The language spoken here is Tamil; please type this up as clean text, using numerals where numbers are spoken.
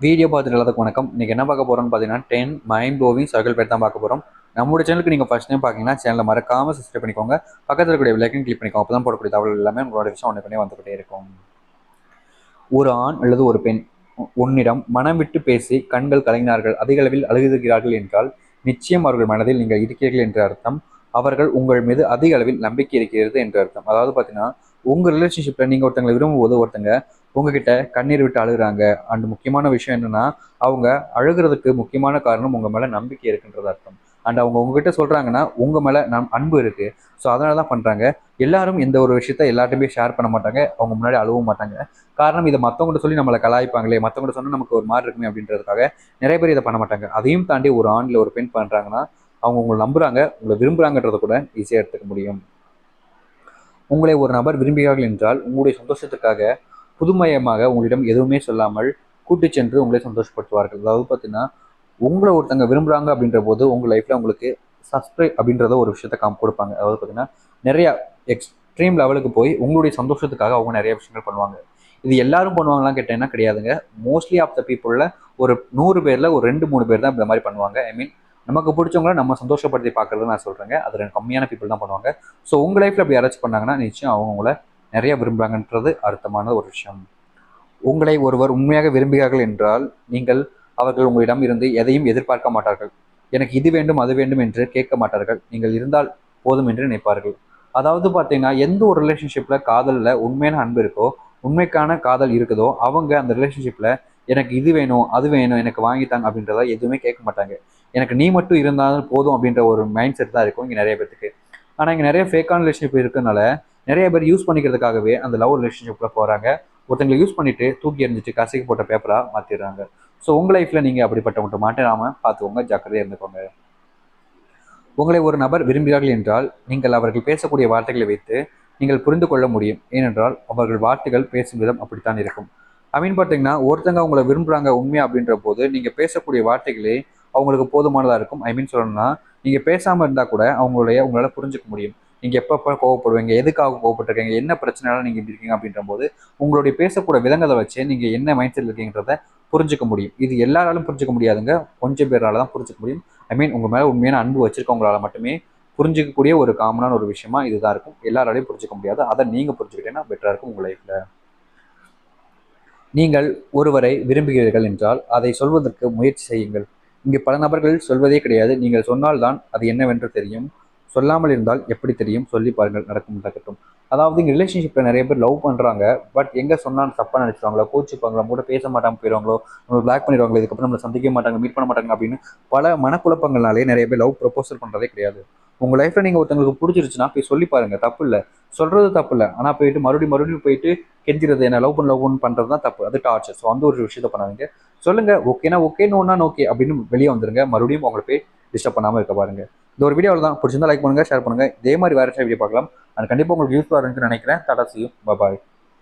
வீடியோ பார்த்துட்டு எல்லாத்துக்கும் வணக்கம். இன்னைக்கு என்ன பார்க்க போறோம்னு பார்த்தீங்கன்னா 10 மைண்ட் ப்ளோவிங் சர்க்கிள் பேர் தான் பார்க்க போறோம். நம்மளோட சேனலுக்கு நீங்க ஃபர்ஸ்ட் டைம் பார்க்கீங்கன்னா சேனலை மறக்காம சப்ஸ்கிரைப் பண்ணிக்கோங்க. பக்கத்தில் இருக்கக்கூடிய பெல் கிளிக் பண்ணிக்கோங்க. அப்பதான் போடக்கூடிய தகவல் எல்லாமே உங்களோட விஷயம் ஒன்று வந்துகிட்டே இருக்கும். ஒரு ஆண் அல்லது ஒரு பெண் உன்னிடம் மனம் விட்டு பேசி கண்கள் கலங்கினார்கள், அதிக அளவில் அழுகுகிறார்கள் என்றால் நிச்சயம் அவர்கள் மனதில் நீங்கள் இருக்கிறீர்கள் என்ற அர்த்தம். அவர்கள் உங்கள் மீது அதிக அளவில் நம்பிக்கை இருக்கிறது என்ற அர்த்தம். அதாவது பார்த்தீங்கன்னா உங்க ரிலேஷன்ஷிப்ல நீங்க ஒருத்தங்களை விரும்பும் போது ஒருத்தங்க உங்ககிட்ட கண்ணீர் விட்டு அழுகுறாங்க. அண்ட் முக்கியமான விஷயம் என்னன்னா அவங்க அழுகிறதுக்கு முக்கியமான காரணம் உங்க மேல நம்பிக்கை இருக்குன்றது அர்த்தம். அண்ட் அவங்க உங்ககிட்ட சொல்றாங்கன்னா உங்க மேல அன்பு இருக்கு. ஸோ அதனால தான் பண்றாங்க. எல்லாரும் எந்த ஒரு விஷயத்த எல்லார்ட்டையுமே ஷேர் பண்ண மாட்டாங்க, அவங்க முன்னாடி அழுவும் மாட்டாங்க. காரணம் இதை மற்றவங்கள்ட்ட சொல்லி நம்மளை கலாய்ப்பாங்களே, மற்றவங்கள்ட்ட சொன்னா நமக்கு ஒரு மாதிரி இருக்குமே அப்படின்றதுக்காக நிறைய பேர் இதை பண்ண மாட்டாங்க. அதையும் தாண்டி ஒரு ஆண்ல ஒரு பெண் பண்றாங்கன்னா அவங்க உங்களை நம்புறாங்க, உங்களை விரும்புறாங்கன்றத கூட ஈஸியாக எடுத்துக்க முடியும். உங்களை ஒரு நபர் விரும்புகிறார்கள் என்றால் உங்களுடைய சந்தோஷத்துக்காக புதுமயமாக உங்களிடம் எதுவுமே சொல்லாமல் கூட்டி சென்று உங்களை சந்தோஷப்படுத்துவார்கள். அதாவது பார்த்தீங்கன்னா உங்களை ஒருத்தங்க விரும்புகிறாங்க அப்படின்ற போது உங்கள் லைஃப்பில் உங்களுக்கு சப்ஸ்கிரைப் அப்படின்றத ஒரு விஷயத்த கொடுப்பாங்க. அதாவது பார்த்தீங்கன்னா நிறைய எக்ஸ்ட்ரீம் லெவலுக்கு போய் உங்களுடைய சந்தோஷத்துக்காக அவங்க நிறைய விஷயங்கள் பண்ணுவாங்க. இது எல்லாரும் பண்ணுவாங்களான்னு கேட்டீங்கன்னா கிடையாதுங்க. மோஸ்ட்லி ஆஃப் த பீப்புளில் ஒரு 100 பேரில் ஒரு 2-3 பேர் தான் இந்த மாதிரி பண்ணுவாங்க. ஐ மீன் நமக்கு பிடிச்சவங்கள நம்ம சந்தோஷப்படுத்தி பார்க்கறது நான் சொல்கிறேங்க. அது கம்மியான பீப்புள் தான் பண்ணுவாங்க. ஸோ உங்கள் லைஃப்பில் அப்படி யாராச்சும் பண்ணாங்கன்னா நிச்சயம் அவங்க உங்களை நிறைய விரும்புகிறாங்கன்றது அர்த்தமான ஒரு விஷயம். உங்களை ஒருவர் உண்மையாக விரும்புகிறார்கள் என்றால் நீங்கள் அவர்கள் உங்களிடம் இருந்து எதையும் எதிர்பார்க்க மாட்டார்கள். எனக்கு இது வேண்டும் அது வேண்டும் என்று கேட்க மாட்டார்கள். நீங்கள் இருந்தால் போதும் என்று நினைப்பார்கள். அதாவது பார்த்தீங்கன்னா எந்த ஒரு ரிலேஷன்ஷிப்பில் காதலில் உண்மையான அன்பு இருக்கோ, உண்மைக்கான காதல் இருக்குதோ அவங்க அந்த ரிலேஷன்ஷிப்பில் எனக்கு இது வேணும் அது வேணும் எனக்கு வாங்கித்தாங்க அப்படின்றத எதுவுமே கேட்க மாட்டாங்க. எனக்கு நீ மட்டும் இருந்தாலும் போதும் அப்படின்ற ஒரு மைண்ட் செட் தான் இருக்கும் இங்கே நிறைய பேருக்கு. ஆனால் இங்கே நிறைய ஃபேக்கான ரிலேஷன்ஷிப் இருக்கிறதுனால நிறைய பேர் யூஸ் பண்ணிக்கிறதுக்காகவே அந்த லவ் ரிலேஷன்ஷிப்பில் போகிறாங்க. ஒருத்தங்களை யூஸ் பண்ணிட்டு தூக்கி எறிஞ்சிட்டு கசைக்கு போட்ட பேப்பராக மாற்றிடுறாங்க. ஸோ உங்கள் லைஃப்பில் நீங்கள் அப்படிப்பட்டவங்க மாட்டாமல் பார்த்துக்கோங்க, ஜாக்கிரதையாக இருந்துக்கோங்க. உங்களை ஒரு நபர் விரும்புகிறார்கள் என்றால் நீங்கள் அவர்கள் பேசக்கூடிய வார்த்தைகளை வைத்து நீங்கள் புரிந்து கொள்ள முடியும். ஏனென்றால் அவர்கள் வார்த்தைகள் பேசும் விதம் அப்படித்தான் இருக்கும். அப்படின்னு பார்த்தீங்கன்னா ஒருத்தங்க அவங்கள விரும்புகிறாங்க உண்மையா அப்படின்ற போது நீங்கள் பேசக்கூடிய வார்த்தைகளே அவங்களுக்கு போதுமானதாக இருக்கும். ஐ மீன் சொல்லணும்னா நீங்கள் பேசாமல் இருந்தால் கூட உங்களால் புரிஞ்சுக்க முடியும். நீங்கள் எப்பப்போ கோவப்படுவீங்க, எதுக்காக கோவப்பட்டிருக்கீங்க, என்ன பிரச்சனைனால நீங்கள் இப்படி இருக்கீங்க அப்படின்ற போது உங்களுடைய பேசக்கூடிய விதங்களை வச்சு நீங்கள் என்ன மைண்ட் செட்டில் இருக்கீங்கன்றத புரிஞ்சுக்க முடியும். இது எல்லாராலும் புரிஞ்சுக்க முடியாதுங்க, கொஞ்சம் பேரால தான் புரிஞ்சுக்க முடியும். ஐ மீன் உங்கள் மேலே உண்மையான அன்பு வச்சிருக்கவங்களால மட்டுமே புரிஞ்சிக்கக்கூடிய ஒரு காமனான ஒரு விஷயமா இதுதான் இருக்கும். எல்லாராலையும் புரிஞ்சிக்க முடியாது. அதை நீங்கள் புரிஞ்சுக்கிட்டீங்கன்னா பெட்டராக இருக்கும் உங்கள் லைஃப்பில். நீங்கள் ஒருவரை விரும்புகிறீர்கள் என்றால் அதை சொல்வதற்கு முயற்சி செய்யுங்கள். இங்கு பல நபர்கள் சொல்வதே கிடையாது. நீங்கள் சொன்னால்தான் அது என்னவென்று தெரியும். சொல்லாமல் இருந்தால் எப்படி தெரியும்? சொல்லி பாருங்கள், நடக்கட்டும். அதாவது இங்கே ரிலேஷன்ஷிப்பில் நிறைய பேர் லவ் பண்ணுறாங்க. பட் எங்கே சொன்னாலும் தப்பாக நினச்சிருவாங்களோ, கோச்சிப்பாங்களோ, கூட பேச மாட்டாமல் போயிடுவாங்களோ, நம்ம பிளாக் பண்ணிடுவாங்களோ, இதுக்கப்புறம் நம்மளை சந்திக்க மாட்டாங்க, மீட் பண்ண மாட்டாங்க அப்படின்னு பல மனக்குழப்பங்கள்னாலே நிறைய பேர் லவ் ப்ரொபோசல் பண்ணுறதே கிடையாது. உங்கள் லைஃப்பில் நீங்கள் ஒருத்தங்களுக்கு பிடிச்சிருச்சுன்னா போய் சொல்லி பாருங்கள், தப்பு இல்லை. சொல்கிறது தப்பு இல்லை. ஆனால் போயிட்டு மறுபடியும் போயிட்டு கெஞ்சிறது, என்ன லவ் பண்ணுறது தான் தப்பு. அது டார்ச்சர். ஸோ அந்த ஒரு விஷயத்த பண்ணாதீங்க. சொல்லுங்கள், ஓகேனா ஓகேன்னு ஒன்றா ஓகே அப்படின்னு வெளியே வந்துருங்க. மறுபடியும் உங்களை போய் டிஸ்டர்ப் பண்ணாமல் இருக்க பாருங்கள். இந்த ஒரு வீடியோவில் தான் பிடிச்சிருந்தா லைக் பண்ணுங்கள், ஷேர் பண்ணுங்கள். இதே மாதிரி வேறு வீடியோ பார்க்கலாம். அது கண்டிப்பாக உங்களுக்கு யூஸ்ஃபுல்லாக இருக்குன்னு நினைக்கிறேன். Tata, see you, bye bye.